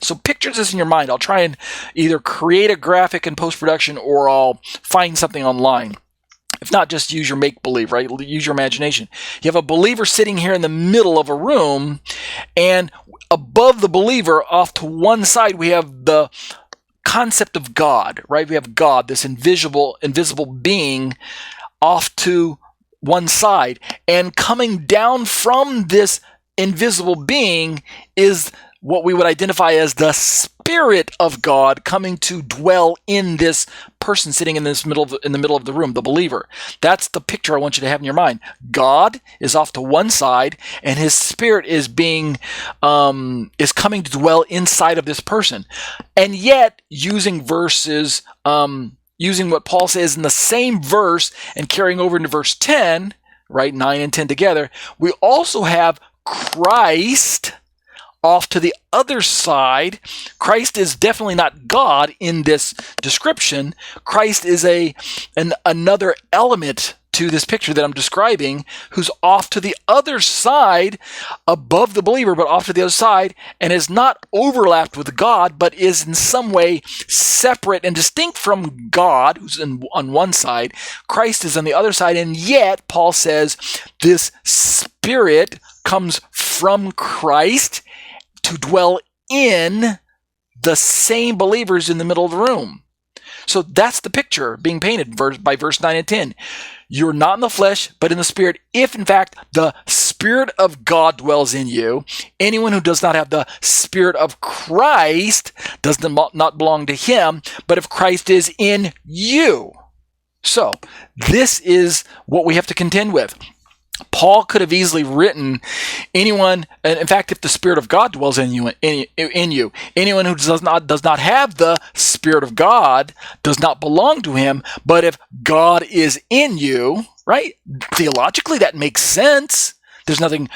So picture this in your mind. I'll try and either create a graphic in post-production or I'll find something online. If not, just use your make-believe, right? Use your imagination. You have a believer sitting here in the middle of a room, and above the believer, off to one side, we have the concept of God, right? We have God, this invisible being, off to one side. And coming down from this invisible being is what we would identify as the Spirit of God coming to dwell in this person sitting in the middle of the room, the believer. That's the picture I want you to have in your mind. God is off to one side, and His Spirit is coming to dwell inside of this person. And yet, using verses, using what Paul says in the same verse and carrying over into verse 10, right, 9 and 10 together, we also have Christ off to the other side. Christ is definitely not God in this description. Christ is another element to this picture that I'm describing, who's off to the other side, above the believer, but off to the other side, and is not overlapped with God, but is in some way separate and distinct from God, who's on one side. Christ is on the other side, and yet, Paul says, this Spirit comes from Christ to dwell in the same believers in the middle of the room. So that's the picture being painted by verse 9 and 10. You're not in the flesh, but in the Spirit, if in fact the Spirit of God dwells in you. Anyone who does not have the Spirit of Christ does not belong to Him, but if Christ is in you. So this is what we have to contend with. Paul could have easily written, anyone, in fact, if the Spirit of God dwells in you, anyone who does not have the Spirit of God does not belong to Him. But if God is in you, right? Theologically, that makes sense. There's nothing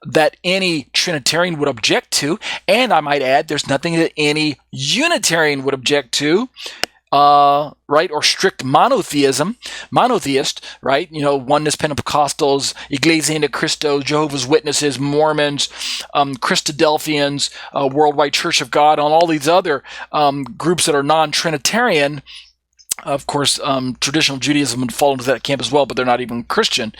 that any Trinitarian would object to, and I might add, there's nothing that any Unitarian would object to. Right, or strict monotheist, right? Oneness Pentecostals, Iglesia de Cristo, Jehovah's Witnesses, Mormons, Christadelphians, Worldwide Church of God, and all these other groups that are non-Trinitarian. Of course, traditional Judaism would fall into that camp as well, but they're not even Christian.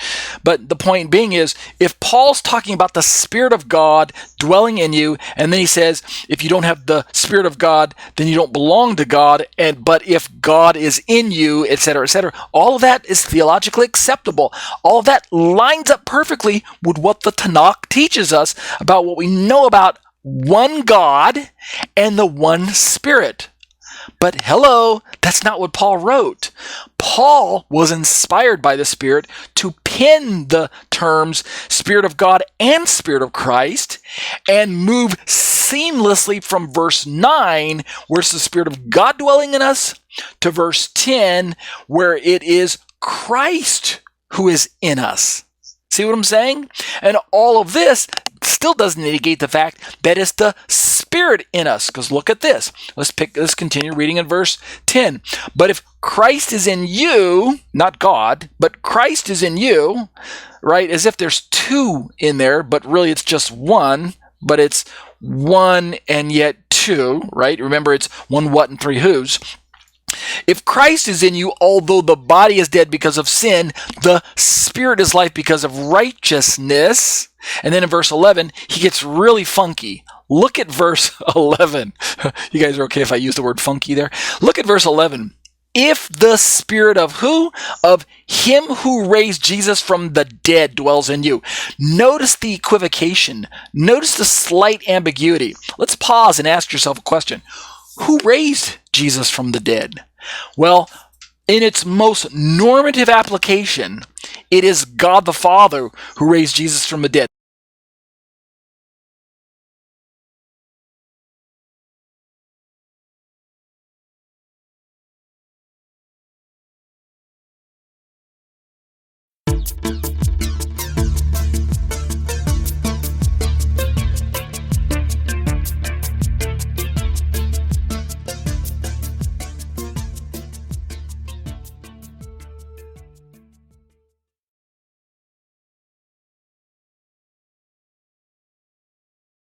But the point being is, if Paul's talking about the Spirit of God dwelling in you, and then he says, if you don't have the Spirit of God, then you don't belong to God, but if God is in you, etc., all of that is theologically acceptable. All of that lines up perfectly with what the Tanakh teaches us about what we know about one God and the one Spirit. But hello, that's not what Paul wrote. Paul was inspired by the Spirit to pen the terms Spirit of God and Spirit of Christ and move seamlessly from verse 9, where it's the Spirit of God dwelling in us, to verse 10, where it is Christ who is in us. See what I'm saying? And all of this still doesn't negate the fact that it's the Spirit in us. Because look at this. Let's continue reading in verse 10. But if Christ is in you, not God, but Christ is in you, right? As if there's two in there, but really it's just one, but it's one and yet two, right? Remember, it's one what and three whos. If Christ is in you, although the body is dead because of sin, the Spirit is life because of righteousness. And then in verse 11, he gets really funky. Look at verse 11. You guys are okay if I use the word funky there? Look at verse 11. If the Spirit of who? Of Him who raised Jesus from the dead dwells in you. Notice the equivocation. Notice the slight ambiguity. Let's pause and ask yourself a question. Who raised Jesus from the dead? Well, in its most normative application, it is God the Father who raised Jesus from the dead.